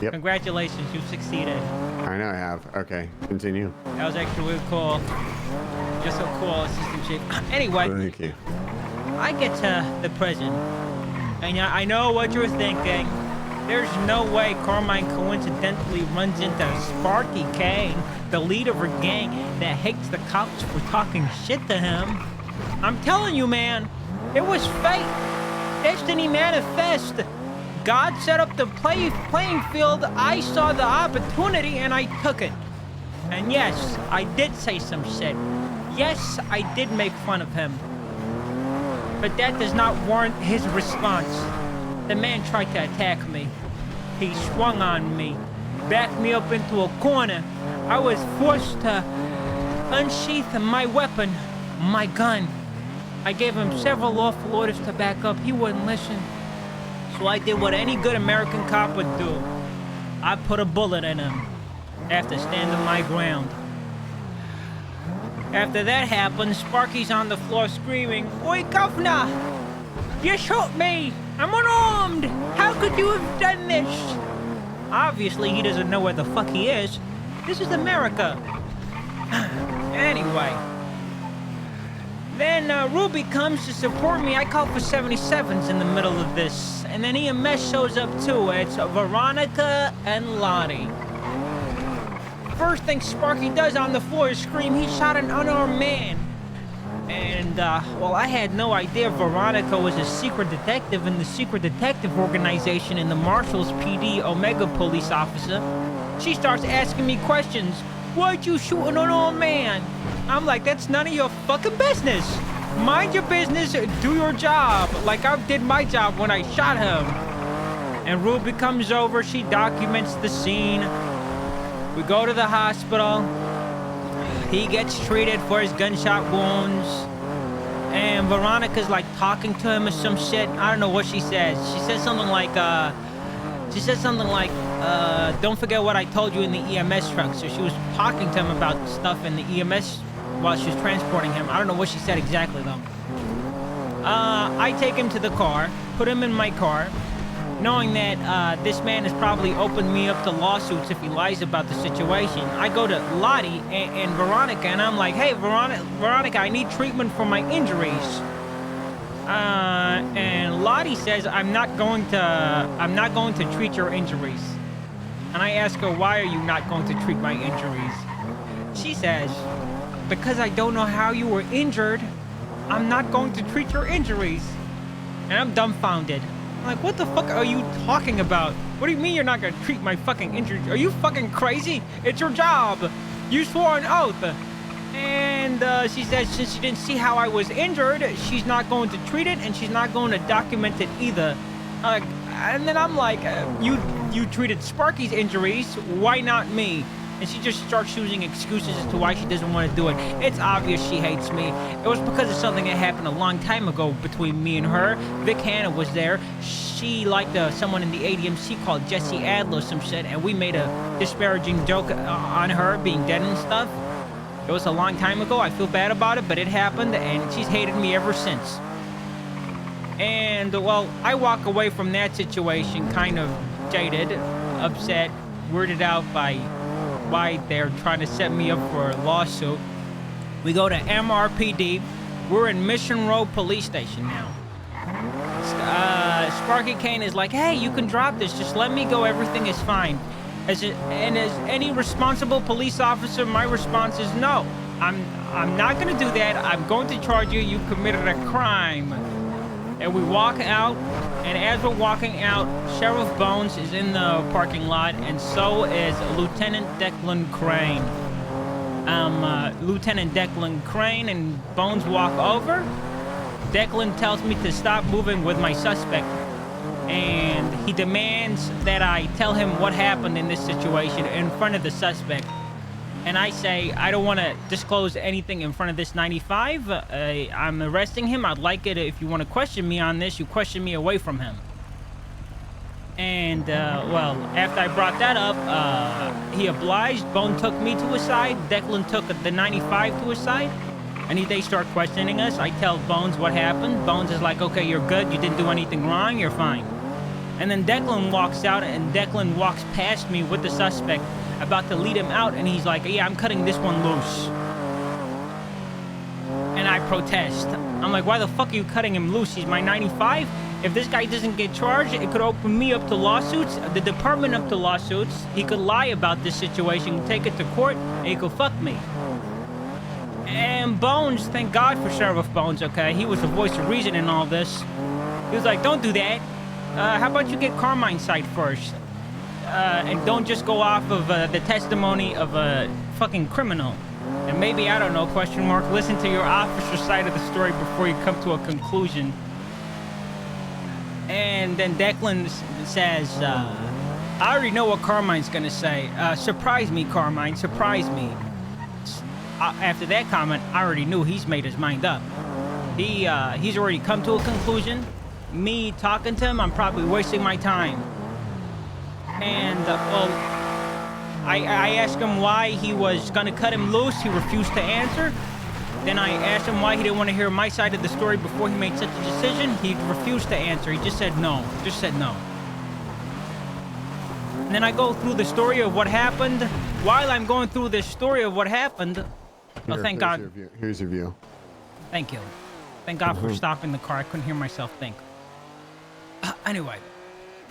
Yep. Congratulations, you succeeded. I know I have. Okay, continue. That was actually really cool. You're so cool, Assistant Chief. Anyway, Thank you. I get to the prison, and I know what you're thinking. There's no way Carmine coincidentally runs into Sparky Kane, the leader of a gang that hates the cops for talking shit to him. I'm telling you, man, it was fate. Destiny manifest. God set up the playing field. I saw the opportunity and I took it. And yes, I did say some shit. Yes, I did make fun of him. But that does not warrant his response. The man tried to attack me. He swung on me, backed me up into a corner. I was forced to unsheath my weapon, my gun. I gave him several lawful orders to back up. He wouldn't listen. So I did what any good American cop would do. I put a bullet in him after standing my ground. After that happened, Sparky's on the floor screaming, "Oi, governor! You shot me! I'm unarmed! How could you have done this?" Obviously, he doesn't know where the fuck he is. This is America. Anyway. Then Ruby comes to support me. I call for 77s in the middle of this. And then EMS shows up too. It's Veronica and Lottie. First thing Sparky does on the floor is scream he shot an unarmed man. And, well, I had no idea Veronica was a secret detective in the secret detective organization in the Marshall's PD Omega police officer. She starts asking me questions. "Why'd you shoot an unarmed man?" I'm like, that's none of your fucking business. Mind your business, do your job, like I did my job when I shot him. And Ruby comes over, she documents the scene. We go to the hospital. He gets treated for his gunshot wounds. And Veronica's like talking to him or some shit. I don't know what she says. She says something like, don't forget what I told you in the EMS truck. So she was talking to him about stuff in the EMS while she was transporting him. I don't know what she said exactly though. I take him to the car, put him in my car, knowing that this man has probably opened me up to lawsuits if he lies about the situation. I go to Lottie and Veronica, and I'm like, "Hey, Veronica, I need treatment for my injuries." And Lottie says, I'm not going to treat your injuries. And I ask her, "Why are you not going to treat my injuries?" She says, "Because I don't know how you were injured, I'm not going to treat your injuries." And I'm dumbfounded. I'm like, what the fuck are you talking about? What do you mean you're not gonna treat my fucking injuries? Are you fucking crazy? It's your job. You swore an oath. And she says since she didn't see how I was injured, she's not going to treat it and she's not going to document it either. And then I'm like, you treated Sparky's injuries, why not me? And she just starts using excuses as to why she doesn't want to do it. It's obvious she hates me. It was because of something that happened a long time ago between me and her. Vic Hanna was there. She liked someone in the ADMC called Jesse Adler, some shit, and we made a disparaging joke on her being dead and stuff. It was a long time ago. I feel bad about it, but it happened, and she's hated me ever since. And, well, I walk away from that situation kind of jaded, upset, weirded out by why they're trying to set me up for a lawsuit. We go to MRPD. We're in Mission Row Police Station now. Sparky Kane is like, "Hey, you can drop this. Just let me go. Everything is fine." As any responsible police officer, my response is no. I'm not going to do that. I'm going to charge you. You committed a crime. And we walk out, and as we're walking out, Sheriff Bones is in the parking lot, and so is Lieutenant Declan Crane. Lieutenant Declan Crane and Bones walk over. Declan tells me to stop moving with my suspect, and he demands that I tell him what happened in this situation in front of the suspect. And I say, I don't want to disclose anything in front of this 95. I'm arresting him. I'd like it if you want to question me on this, you question me away from him. And, well, after I brought that up, he obliged. Bone took me to his side. Declan took the 95 to his side. And they start questioning us. I tell Bones what happened. Bones is like, okay, you're good. You didn't do anything wrong. You're fine. And then Declan walks out, and Declan walks past me with the suspect, about to lead him out, and he's like, yeah, I'm cutting this one loose. And I protest. I'm like, why the fuck are you cutting him loose? He's my 95. If this guy doesn't get charged, it could open me up to lawsuits, the department up to lawsuits. He could lie about this situation, take it to court, and he could fuck me. And Bones, thank God for Sheriff Bones, okay? He was the voice of reason in all this. He was like, don't do that. How about you get Carmine's side first? And don't just go off of the testimony of a fucking criminal. And maybe, I don't know, question mark, listen to your officer's side of the story before you come to a conclusion. And then Declan says, I already know what Carmine's gonna say. Surprise me, Carmine, surprise me. After that comment, I already knew he's made his mind up. He's already come to a conclusion. Me talking to him, I'm probably wasting my time. And, well, I asked him why he was gonna cut him loose. He refused to answer. Then I asked him why he didn't want to hear my side of the story before he made such a decision. He refused to answer. He just said no. Just said no. And then I go through the story of what happened. While I'm going through this story of what happened, oh, thank God. Here's your view. Thank you. Thank God for stopping the car. I couldn't hear myself think. Anyway,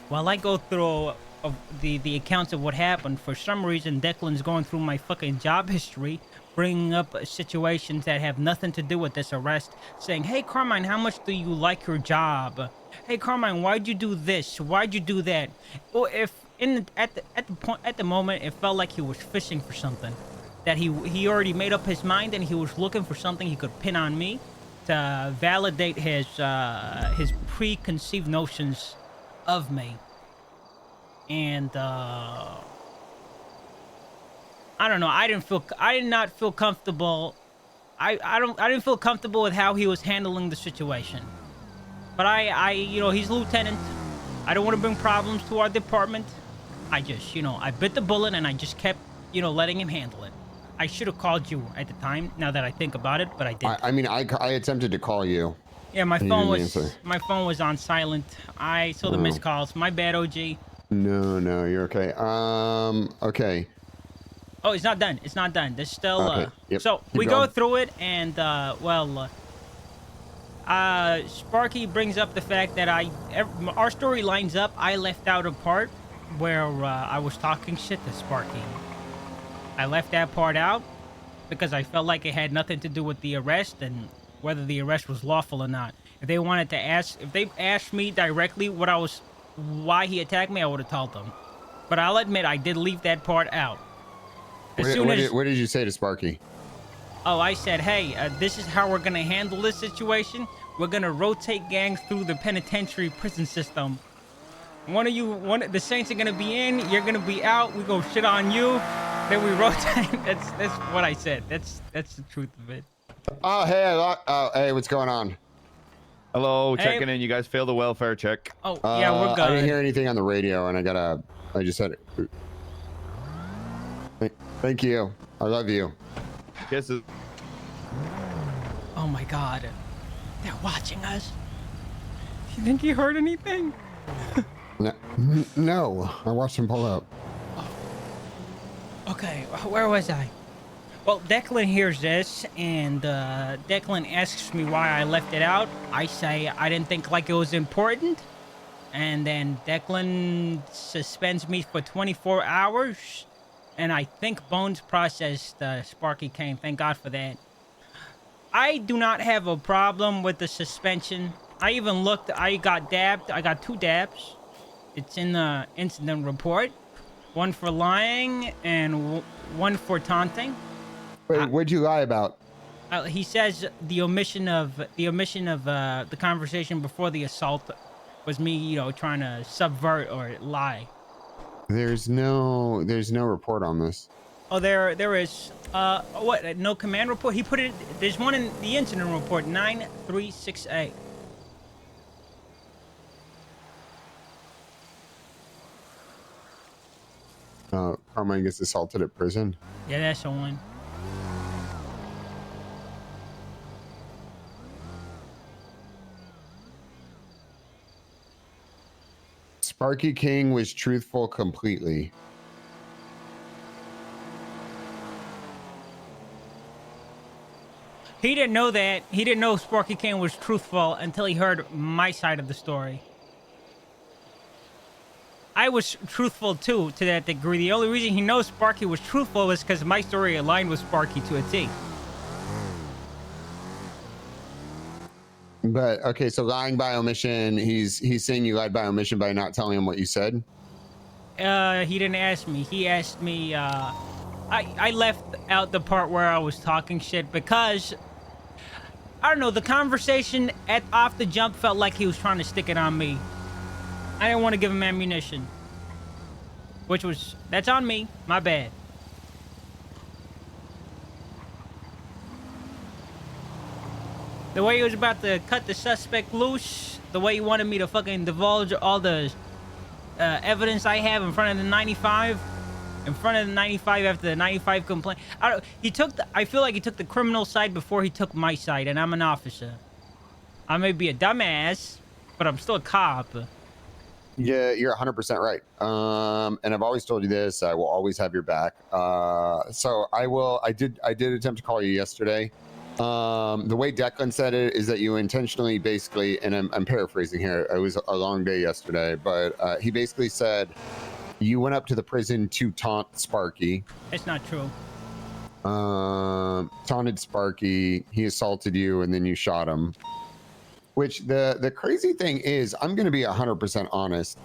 while I go through the accounts of what happened, for some reason, Declan's going through my fucking job history, bringing up situations that have nothing to do with this arrest, saying, hey, Carmine, how much do you like your job? Hey, Carmine, why'd you do this? Why'd you do that? Well, if at the moment, it felt like he was fishing for something, that he already made up his mind and he was looking for something he could pin on me to validate his preconceived notions of me. And I don't know. I did not feel comfortable. I didn't feel comfortable with how he was handling the situation. But you know, he's lieutenant. I don't want to bring problems to our department. I just, you know, I bit the bullet and I just kept, you know, letting him handle it. I should have called you at the time, now that I think about it, but I didn't. I mean, I attempted to call you. Yeah, my phone was on silent. I saw the missed calls. My bad, OG. No, you're okay. Okay. Oh, it's not done. It's not done. There's still, okay. Yep. So Keep we going. go through it, and, Sparky brings up the fact that our story lines up. I left out a part where, I was talking shit to Sparky. I left that part out because I felt like it had nothing to do with the arrest and whether the arrest was lawful or not. If they asked me directly why he attacked me, I would have told them. But I'll admit, I did leave that part out. What did you say to Sparky? Oh, I said, hey, this is how we're going to handle this situation. We're going to rotate gangs through the penitentiary prison system. The Saints are going to be in, you're going to be out, we go shit on you, then we rotate. That's what I said. That's the truth of it. Oh, hey, what's going on? Hello, Hey. checking in. You guys failed the welfare check. Oh, yeah, we're good. I didn't hear anything on the radio, and I just said it. Thank you. I love you. Kisses. Oh my God. They're watching us. Do you think he heard anything? No, I watched him pull up. Okay, where was I? Well, Declan hears this, and Declan asks me why I left it out. I say I didn't think like it was important. And then Declan suspends me for 24 hours. And I think Bones processed Sparky Kane. Thank God for that. I do not have a problem with the suspension. I even looked. I got dabbed. I got 2 dabs. It's in the incident report. One for lying and one for taunting. Wait, what'd you lie about? He says the omission of the conversation before the assault was me, you know, trying to subvert or lie. There's no report on this. Oh, there is. What? No command report? He put it. There's one in the incident report, 9368. Carmine gets assaulted at prison. Yeah, that's the one. Sparky King was truthful completely. He didn't know that. He didn't know Sparky King was truthful until he heard my side of the story. I was truthful too, to that degree. The only reason he knows Sparky was truthful was because my story aligned with Sparky to a T. But okay, so lying by omission, he's saying you lied by omission by not telling him what you said. He didn't ask me. He asked me, I left out the part where I was talking shit because, I don't know, the conversation off the jump felt like he was trying to stick it on me. I didn't want to give him ammunition. That's on me. My bad. The way he was about to cut the suspect loose, the way he wanted me to fucking divulge all the evidence I have in front of the 95, after the 95 complaint. I feel like he took the criminal side before he took my side, and I'm an officer. I may be a dumbass, but I'm still a cop. Yeah, you're 100% right. And I've always told you this. I will always have your back. So I did attempt to call you yesterday. The way Declan said it is that you intentionally, basically, and I'm paraphrasing here. It was a long day yesterday, but he basically said you went up to the prison to taunt Sparky. It's not true. Taunted Sparky. He assaulted you, and then you shot him. Which the crazy thing is, I'm going to be 100% honest.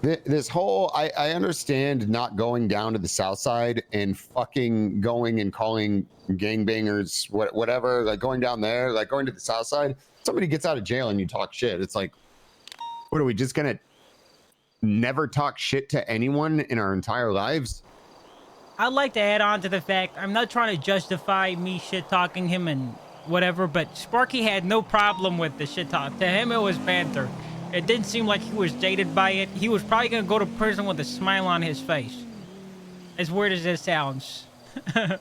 This whole, I understand not going down to the south side and fucking going and calling gangbangers, whatever, like going down there, like going to the south side. Somebody gets out of jail and you talk shit. It's like, what are we just going to never talk shit to anyone in our entire lives? I'd like to add on to the fact, I'm not trying to justify me shit talking him and whatever, but Sparky had no problem with the shit talk. To him, it was banter. It didn't seem like he was jaded by it. He was probably gonna go to prison with a smile on his face. As weird as this sounds. Yeah,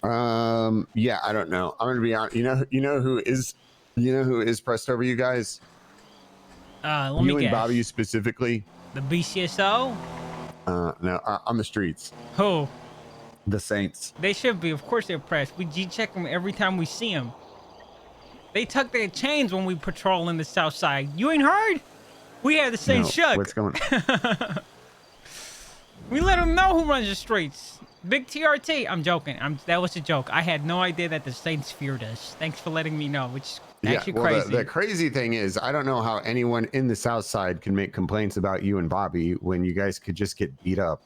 I don't know. I'm gonna be honest. You know who is pressed over you guys? Let me you and guess. Bobby specifically. The BCSO? No, on the streets. Who? The Saints. They should be. Of course they're pressed. We G-check them every time we see them. They tuck their chains when we patrol in the south side. You ain't heard? We have the same shook. What's going on? We let them know who runs the streets. Big TRT. I'm joking. That was a joke. I had no idea that the Saints feared us. Thanks for letting me know, which is actually crazy. The crazy thing is, I don't know how anyone in the south side can make complaints about you and Bobby when you guys could just get beat up.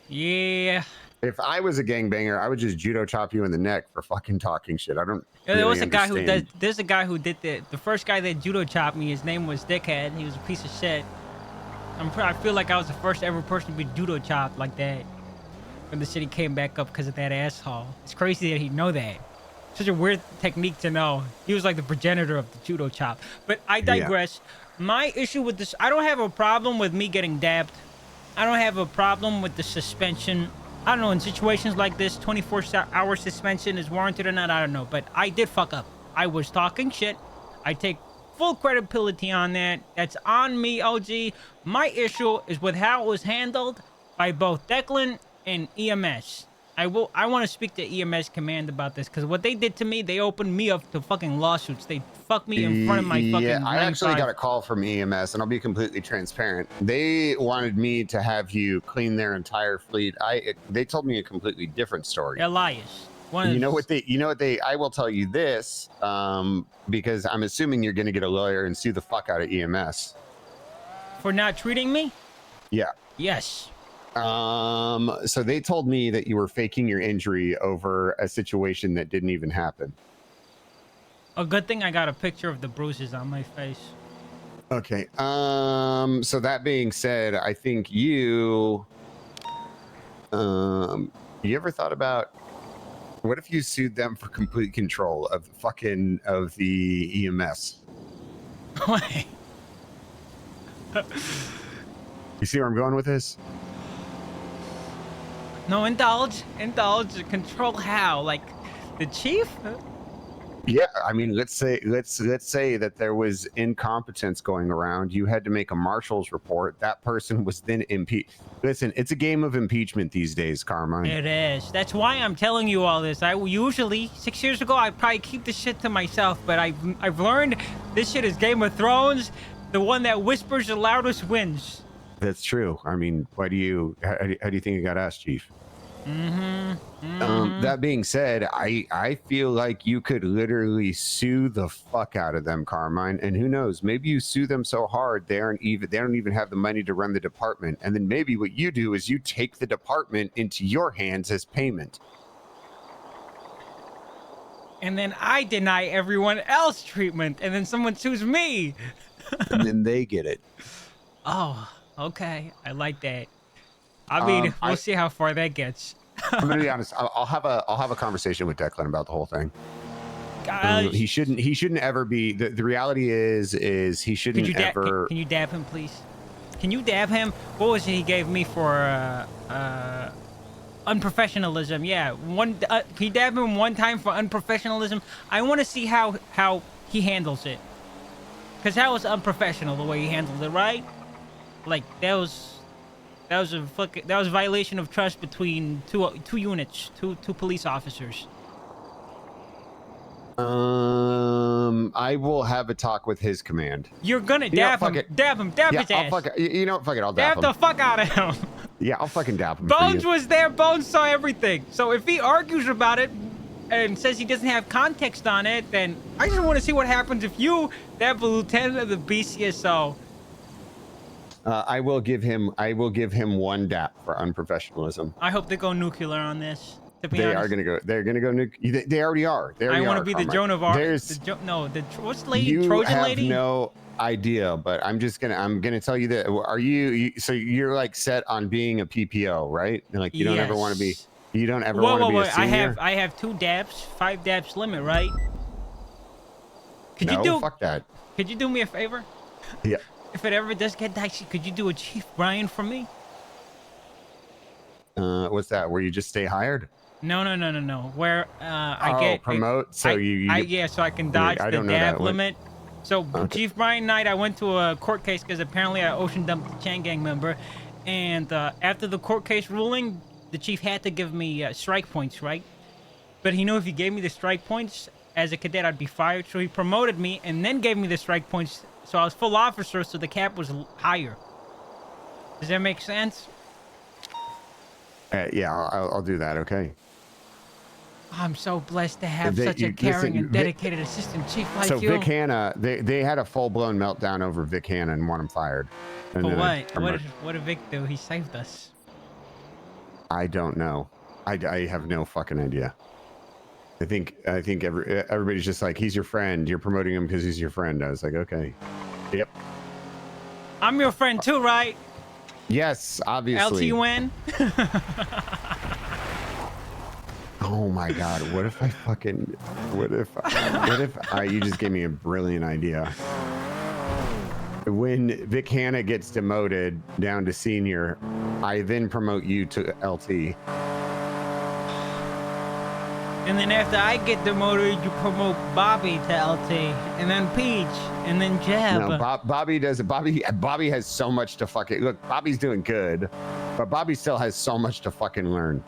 Yeah. If I was a gangbanger, I would just judo chop you in the neck for fucking talking shit. I don't. Yeah, there was a guy who does. There's a guy who did the first guy that judo chopped me. His name was Dickhead. He was a piece of shit. I feel like I was the first ever person to be judo chopped like that when the city came back up because of that asshole. It's crazy that he'd know that. Such a weird technique to know. He was like the progenitor of the judo chop. But I digress. Yeah. My issue with this, I don't have a problem with me getting dabbed. I don't have a problem with the suspension. I don't know, in situations like this, 24-hour suspension is warranted or not, I don't know. But I did fuck up. I was talking shit. I take full credibility on that. That's on me, OG. My issue is with how it was handled by both Declan and EMS. I want to speak to EMS command about this, because what they did to me, they opened me up to fucking lawsuits. They fucked me in front of my fucking... Yeah, I actually got a call from EMS, and I'll be completely transparent. They wanted me to have you clean their entire fleet. They told me a completely different story. Elias. You know what they, I will tell you this, because I'm assuming you're going to get a lawyer and sue the fuck out of EMS. For not treating me? Yeah. Yes. So they told me that you were faking your injury over a situation that didn't even happen. A good thing I got a picture of the bruises on my face. Okay. So that being said, I think you ever thought about, what if you sued them for complete control of the EMS? Wait. You see where I'm going with this? No, indulge, control how? Like, the chief? Yeah, I mean, let's say that there was incompetence going around. You had to make a marshal's report. That person was then impeached. Listen, it's a game of impeachment these days, Carmine. It is. That's why I'm telling you all this. I usually 6 years ago I'd probably keep this shit to myself, but I've learned this shit is Game of Thrones. The one that whispers the loudest wins. That's true. I mean, how do you think it got asked, Chief? That being said, I feel like you could literally sue the fuck out of them, Carmine, and who knows, maybe you sue them so hard they don't even have the money to run the department, and then maybe what you do is you take the department into your hands as payment. And then I deny everyone else treatment, and then someone sues me. And then they get it. Oh, okay. I like that. I mean, we'll see how far that gets. I'm gonna be honest. I'll have a conversation with Declan about the whole thing. He shouldn't ever be. The reality is he shouldn't ever. Can you dab him, please? Can you dab him? What was it he gave me for unprofessionalism? Yeah, he dabbed him one time for unprofessionalism. I want to see how he handles it. Cause that was unprofessional the way he handled it, right? Like that was a violation of trust between two units, two police officers. I will have a talk with his command. You're gonna dab him, dab his ass. Fuck it. You know what? Fuck it. I'll dab him. Dab the fuck out of him. Yeah, I'll fucking dab him. Bones was there. Bones saw everything. So if he argues about it and says he doesn't have context on it, then I just want to see what happens if you dab the lieutenant of the BCSO. I will give him one dap for unprofessionalism. I hope they go nuclear on this. To be They honest. are gonna go. They're gonna go nuclear. They already are. I want to be the Joan of Arc. What's the lady? Trojan lady? You have no idea, but I'm gonna tell you that. Are so you're like set on being a PPO, right? And like you don't ever want to be. You don't ever want to be a senior. I have 2 dabs, 5 dabs limit, right? Fuck that. Could you do me a favor? Yeah. If it ever does get dicey, could you do a Chief Brian for me? What's that? Where you just stay hired? No. Where I get promote. So so I can dodge the dab limit. So Chief Brian night, I went to a court case because apparently I ocean dumped the Chan Gang member, and after the court case ruling, the chief had to give me strike points, right? But he knew if he gave me the strike points as a cadet, I'd be fired. So he promoted me and then gave me the strike points. So I was full officer, so the cap was higher. Does that make sense? Yeah, I'll do that. Okay. I'm so blessed to have such a caring and dedicated assistant chief like you. So Vic Hanna, they had a full-blown meltdown over Vic Hanna and want him fired. For what? What did Vic do? He saved us. I don't know. I have no fucking idea. I think everybody's just like, he's your friend. You're promoting him because he's your friend. I was like, okay. Yep. I'm your friend too, right? Yes, obviously. LTUN? Oh my God. What if you just gave me a brilliant idea. When Vic Hanna gets demoted down to senior, I then promote you to LT. And then after I get demoted, you promote Bobby to LT, and then Peach, and then Jeb. No, Bobby does it. Bobby has so much to fucking look. Bobby's doing good, but Bobby still has so much to fucking learn.